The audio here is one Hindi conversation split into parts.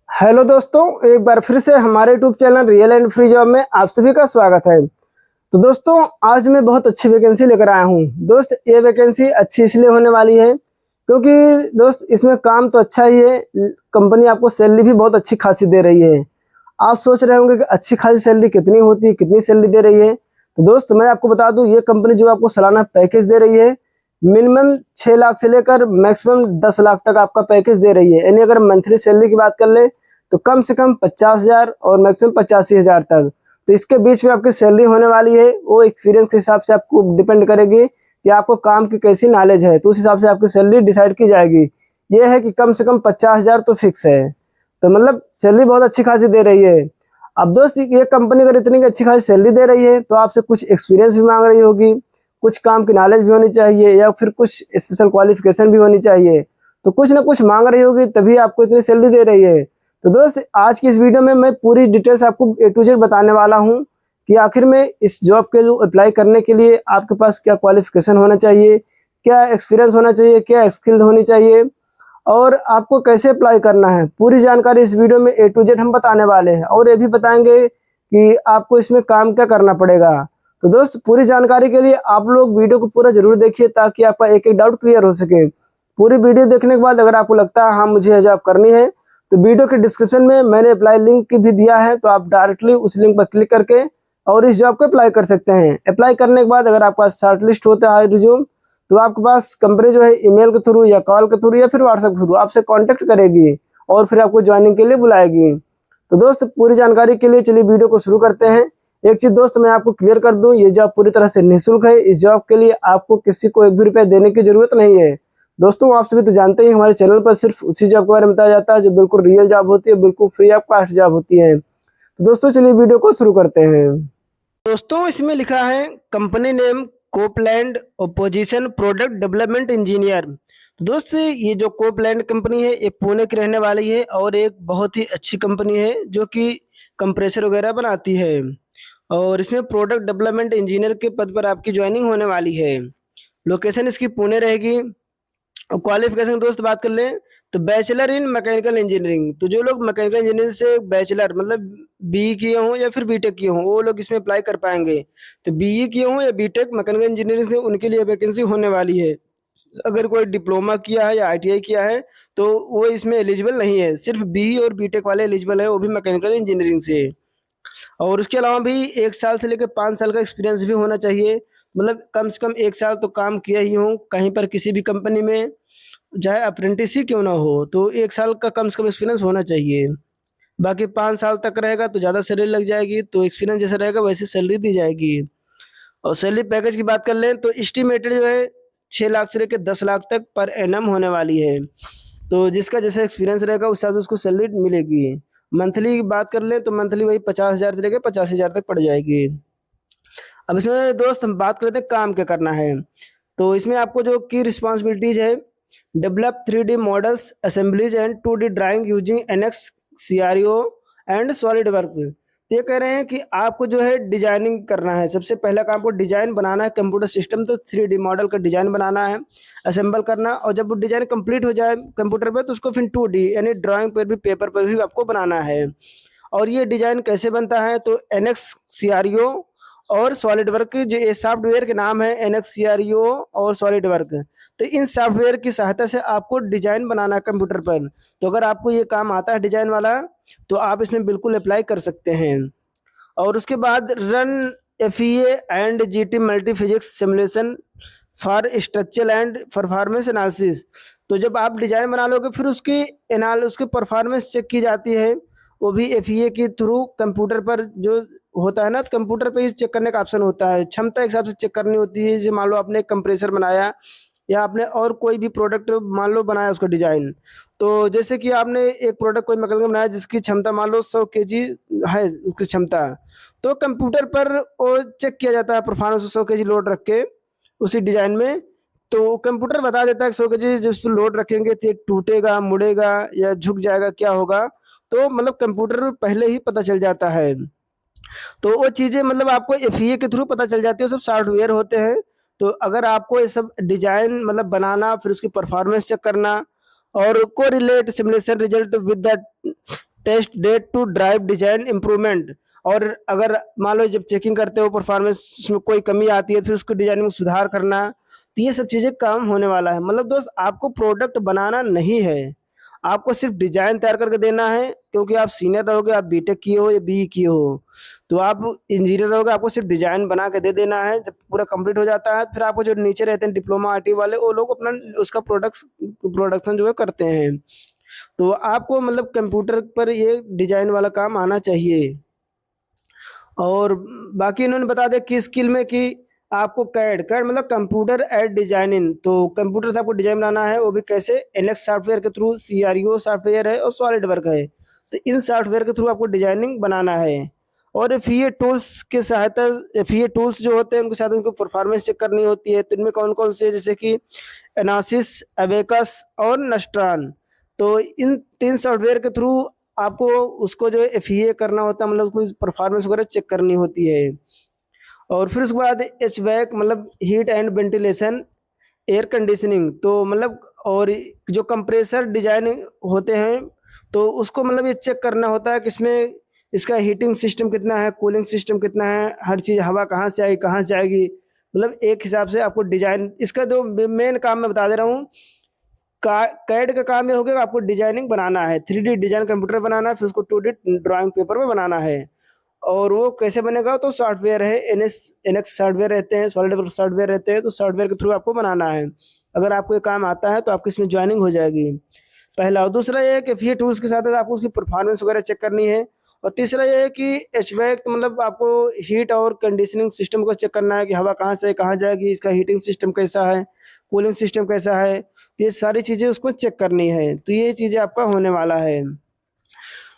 हेलो दोस्तों, एक बार फिर से हमारे YouTube channel real and free job में आप सभी का स्वागत है। तो दोस्तों, आज मैं बहुत अच्छी वैकेंसी लेकर आया हूँ। दोस्त, ये वैकेंसी अच्छी इसलिए होने वाली है क्योंकि दोस्त इसमें काम तो अच्छा ही है, कंपनी आपको सैलरी भी बहुत अच्छी खासी दे रही है। आप सोच रहे होंगे कि अच्छी खासी सैलरी कितनी होती है, कितनी सैलरी दे रही है। तो दोस्त, मैं आपको बता दूं, ये कंपनी जो आपको सालाना पैकेज दे रही है, मिनिमम 6 लाख से लेकर मैक्सिमम 10 लाख तक आपका पैकेज दे रही है। यानी अगर मंथली सैलरी की बात कर ले तो कम से कम 50,000 और मैक्सिमम 85,000 तक। तो इसके बीच में आपकी सैलरी होने वाली है, वो एक्सपीरियंस के हिसाब से आपको डिपेंड करेगी कि आपको काम की कैसी नॉलेज है, तो उस हिसाब से आपकी सैलरी डिसाइड की जाएगी। ये है कि कम से कम 50,000 तो फिक्स है। तो मतलब सैलरी बहुत अच्छी खासी दे रही है। अब दोस्त, ये कंपनी अगर इतनी अच्छी खासी सैलरी दे रही है तो आपसे कुछ एक्सपीरियंस भी मांग रही होगी, कुछ काम की नॉलेज भी होनी चाहिए, या फिर कुछ स्पेशल क्वालिफिकेशन भी होनी चाहिए। तो कुछ ना कुछ मांग रही होगी, तभी आपको इतनी सैलरी दे रही है। तो दोस्त, आज की इस वीडियो में मैं पूरी डिटेल्स आपको ए टू जेड बताने वाला हूँ कि आखिर में इस जॉब के लिए अप्लाई करने के लिए आपके पास क्या क्वालिफिकेशन होना चाहिए, क्या एक्सपीरियंस होना चाहिए, क्या स्किल होनी चाहिए, और आपको कैसे अप्लाई करना है। पूरी जानकारी इस वीडियो में ए टू जेड हम बताने वाले हैं, और ये भी बताएंगे कि आपको इसमें काम क्या करना पड़ेगा। तो दोस्त, पूरी जानकारी के लिए आप लोग वीडियो को पूरा जरूर देखिए ताकि आपका एक एक डाउट क्लियर हो सके। पूरी वीडियो देखने के बाद अगर आपको लगता है हाँ मुझे यह जॉब करनी है, तो वीडियो के डिस्क्रिप्शन में मैंने अप्लाई लिंक भी दिया है, तो आप डायरेक्टली उस लिंक पर क्लिक करके और इस जॉब को अप्लाई कर सकते हैं। अप्लाई करने के बाद अगर आपका शॉर्ट लिस्ट होता है रिज्यूम, तो आपके पास कंपनी जो है ईमेल के थ्रू या कॉल के थ्रू या फिर व्हाट्सएप के थ्रू आपसे कांटेक्ट करेगी और फिर आपको ज्वाइनिंग के लिए बुलाएगी। तो दोस्त, पूरी जानकारी के लिए चलिए वीडियो को शुरू करते हैं। एक चीज दोस्त मैं आपको क्लियर कर दूं, ये जॉब पूरी तरह से निःशुल्क है। इस जॉब के लिए आपको किसी को 1 भी रुपया देने की जरूरत नहीं है। दोस्तों, आप सभी तो जानते ही हमारे चैनल पर सिर्फ उसी जॉब के बारे में बताया जाता है जो बिल्कुल रियल जॉब होती है, बिल्कुल फ्री ऑफ कॉस्ट जॉब होती है। तो दोस्तों, चलिए वीडियो को शुरू करते हैं। दोस्तों, इसमें लिखा है कंपनी नेम कोपलैंड और पोजीशन प्रोडक्ट डेवलपमेंट इंजीनियर। तो दोस्त, ये जो कोपलैंड कंपनी है ये पुणे की रहने वाली है और एक बहुत ही अच्छी कंपनी है जो कि कंप्रेसर वगैरह बनाती है। और इसमें प्रोडक्ट डेवलपमेंट इंजीनियर के पद पर आपकी ज्वाइनिंग होने वाली है। लोकेशन इसकी पुणे रहेगी। और क्वालिफिकेशन दोस्त बात कर लें तो बैचलर इन मैकेनिकल इंजीनियरिंग। तो जो लोग मैकेनिकल इंजीनियरिंग से बैचलर मतलब बीई किए हों या फिर बीटेक किए हों, वो लोग इसमें अप्लाई कर पाएंगे। तो बीई किए हों या बीटेक मैकेनिकल इंजीनियरिंग से, उनके लिए वैकेंसी होने वाली है। अगर कोई डिप्लोमा किया है या आईटीआई किया है तो वो इसमें एलिजिबल नहीं है। सिर्फ बीई और बीटेक वाले एलिजिबल है, वो भी मैकेनिकल इंजीनियरिंग से। और उसके अलावा भी 1 साल से लेकर 5 साल का एक्सपीरियंस भी होना चाहिए। मतलब कम से कम 1 साल तो काम किया ही हो कहीं पर, किसी भी कंपनी में, चाहे अप्रेंटिस ही क्यों ना हो, तो 1 साल का कम से कम एक्सपीरियंस होना चाहिए। बाकी 5 साल तक रहेगा तो ज़्यादा सैलरी लग जाएगी, तो एक्सपीरियंस जैसा रहेगा वैसे सैलरी दी जाएगी। और सैलरी पैकेज की बात कर लें तो एस्टिमेटेड जो है 6 लाख से लेकर 10 लाख तक पर एनम होने वाली है। तो जिसका जैसा एक्सपीरियंस रहेगा उस हिसाब से उसको सैलरी मिलेगी। मंथली की बात कर लें तो मंथली वही 50,000 से लेकर 85,000 तक पड़ जाएगी। अब इसमें दोस्त हम बात करते हैं काम क्या करना है। तो इसमें आपको जो की रिस्पॉन्सिबिलिटीज है, develop 3D models assemblies and 2D drawing using NX CRO and solid work. तो ये कह रहे हैं कि आपको जो है डिजाइनिंग करना है। सबसे पहला काम आपको डिजाइन बनाना है कंप्यूटर सिस्टम, तो 3D मॉडल का डिजाइन बनाना है, असेंबल करना, और जब वो डिजाइन कंप्लीट हो जाए कंप्यूटर पे तो उसको फिर 2D यानी ड्राइंग पर भी, पेपर पर भी आपको बनाना है। और ये डिजाइन कैसे बनता है, तो एनएक्स सीआरओ और सॉलिड वर्क, जो ये सॉफ्टवेयर के नाम है एनएक्स सीआरओ और सॉलिड वर्क। तो इन सॉफ्टवेयर की सहायता से आपको डिजाइन बनाना है कंप्यूटर पर। तो अगर आपको ये काम आता है डिजाइन वाला, तो आप इसमें बिल्कुल अप्लाई कर सकते हैं। और उसके बाद run FEA and GT multi physics simulation for structural and performance analysis. तो जब आप डिजाइन बना लोगे फिर उसकी परफॉर्मेंस चेक की जाती है, वो भी एफईए के थ्रू कंप्यूटर पर जो होता है ना, तो कंप्यूटर पे ही चेक करने का ऑप्शन होता है। क्षमता के हिसाब से चेक करनी होती है। जैसे मान लो आपने कंप्रेसर बनाया या आपने और कोई भी प्रोडक्ट मान लो बनाया उसका डिजाइन। तो जैसे कि आपने एक प्रोडक्ट कोई मैकेनिकल बनाया जिसकी क्षमता मान लो 100 kg है उसकी क्षमता, तो कंप्यूटर पर वो चेक किया जाता है परफॉर्मेंस, 100 kg लोड रख के उसी डिजाइन में। तो कंप्यूटर बता देता है 100 kg जब उस पर लोड रखेंगे तो ये टूटेगा, मुड़ेगा या झुक जाएगा, क्या होगा। तो मतलब कंप्यूटर पहले ही पता चल जाता है। तो वो चीज़ें मतलब आपको एफईए के थ्रू पता चल जाती है, सब सॉफ्टवेयर होते हैं। तो अगर आपको ये सब डिजाइन मतलब बनाना, फिर उसकी परफॉर्मेंस चेक करना और को relate simulation result with the test date to drive design improvement. और अगर मान लो जब चेकिंग करते हो परफॉर्मेंस में कोई कमी आती है, फिर उसको डिजाइन में सुधार करना, तो ये सब चीज़ें काम होने वाला है। मतलब दोस्त आपको प्रोडक्ट बनाना नहीं है, आपको सिर्फ डिजाइन तैयार करके देना है। क्योंकि आप सीनियर रहोगे, आप बीटेक किए हो या बीई किए हो, तो आप इंजीनियर रहोगे, आपको सिर्फ डिजाइन बना के दे देना है। जब पूरा कंप्लीट हो जाता है, फिर आपको जो नीचे रहते हैं डिप्लोमा आईटी वाले, वो लोग अपना उसका प्रोडक्शन जो है करते हैं। तो आपको मतलब कंप्यूटर पर ये डिजाइन वाला काम आना चाहिए। और बाकी इन्होंने बता दिया कि स्किल में कि आपको कैड कैड मतलब कंप्यूटर एड डिजाइनिंग, तो कंप्यूटर से आपको डिजाइन बनाना है, वो भी कैसे, एनएक्स सॉफ्टवेयर के थ्रू, सीआरईओ सॉफ्टवेयर है और सॉलिड वर्क है। तो इन सॉफ्टवेयर के थ्रू आपको डिजाइनिंग बनाना है। और एफईए टूल्स के सहायता, एफईए टूल्स जो होते हैं उनके साथ उनको परफॉर्मेंस चेक करनी होती है। तो इनमें कौन कौन से, जैसे कि एनासिस, अबेकस और नस्ट्रान। तो इन 3 सॉफ्टवेयर के थ्रू आपको उसको जो है एफईए करना होता है, मतलब उसको परफॉर्मेंस वगैरह चेक करनी होती है। और फिर उसके बाद एचवैक मतलब heat and ventilation, air conditioning, तो मतलब और जो कंप्रेसर डिजाइन होते हैं, तो उसको मतलब ये चेक करना होता है कि इसमें इसका हीटिंग सिस्टम कितना है, कूलिंग सिस्टम कितना है, हर चीज़ हवा कहाँ से आएगी कहाँ से जाएगी। मतलब एक हिसाब से आपको डिजाइन, इसका जो मेन काम मैं बता दे रहा हूँ, कैड का काम ये हो गया, आपको डिजाइनिंग बनाना है, 3D डिजाइन कंप्यूटर बनाना है, फिर उसको 2D ड्राइंग पेपर में बनाना है। और वो कैसे बनेगा, तो सॉफ्टवेयर है, एनएक्स सॉफ्टवेयर रहते हैं, सॉलिड सॉफ्टवेयर रहते हैं, तो सॉफ्टवेयर के थ्रू आपको बनाना है। अगर आपको ये काम आता है तो आपकी इसमें ज्वाइनिंग हो जाएगी, पहला। और दूसरा ये है कि एफईए टूल्स के साथ साथ आपको उसकी परफॉर्मेंस वगैरह चेक करनी है। और तीसरा ये है कि एचवैक मतलब आपको हीट और कंडीशनिंग सिस्टम को चेक करना है कि हवा कहाँ से कहाँ जाएगी, इसका हीटिंग सिस्टम कैसा है, कूलिंग सिस्टम कैसा है, तो ये सारी चीज़ें उसको चेक करनी है। तो ये चीज़ें आपका होने वाला है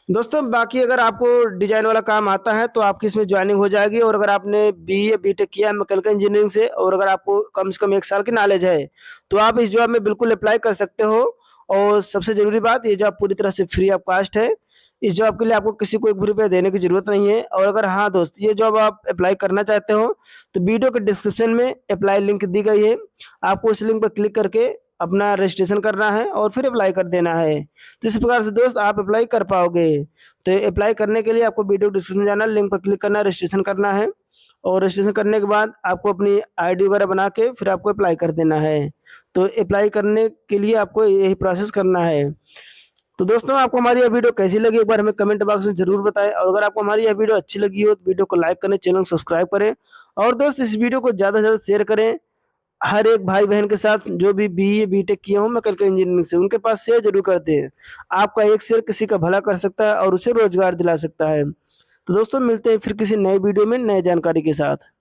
दोस्तों। बाकी अगर आपको डिजाइन वाला काम आता है तो आपकी इसमें ज्वाइनिंग हो जाएगी। और अगर आपने बीए बीटेक किया है मैकेनिकल इंजीनियरिंग से, और अगर आपको कम से कम 1 साल की नॉलेज है, तो आप इस जॉब में बिल्कुल अप्लाई कर सकते हो। और सबसे जरूरी बात, ये जॉब पूरी तरह से फ्री ऑफ कास्ट है। इस जॉब के लिए आपको किसी को 1 भी रुपया देने की जरूरत नहीं है। और अगर हाँ दोस्त, ये जॉब आप अप्लाई करना चाहते हो, तो वीडियो के डिस्क्रिप्शन में अप्लाई लिंक दी गई है, आपको उस लिंक पर क्लिक करके अपना रजिस्ट्रेशन करना है और फिर अप्लाई कर देना है। तो इस प्रकार से दोस्त आप अप्लाई कर पाओगे। तो अप्लाई करने के लिए आपको वीडियो डिस्क्रिप्शन में जाना, लिंक पर क्लिक करना है, रजिस्ट्रेशन करना है। और रजिस्ट्रेशन करने के बाद आपको अपनी आईडी वगैरह बना के फिर आपको अप्लाई कर देना है। तो अप्लाई करने के लिए आपको यही प्रोसेस करना है। तो दोस्तों, आपको हमारी यह वीडियो कैसी लगी एक बार हमें कमेंट बॉक्स में जरूर बताएं। और अगर आपको हमारी यह वीडियो अच्छी लगी हो तो वीडियो को लाइक करें, चैनल को सब्सक्राइब करें। और दोस्त, इस वीडियो को ज़्यादा से ज़्यादा शेयर करें हर एक भाई बहन के साथ जो भी बीए बीटेक किए हों मैकेनिकल इंजीनियरिंग से, उनके पास शेयर जरूर करते हैं। आपका एक शेयर किसी का भला कर सकता है और उसे रोजगार दिला सकता है। तो दोस्तों, मिलते हैं फिर किसी नए वीडियो में नए जानकारी के साथ।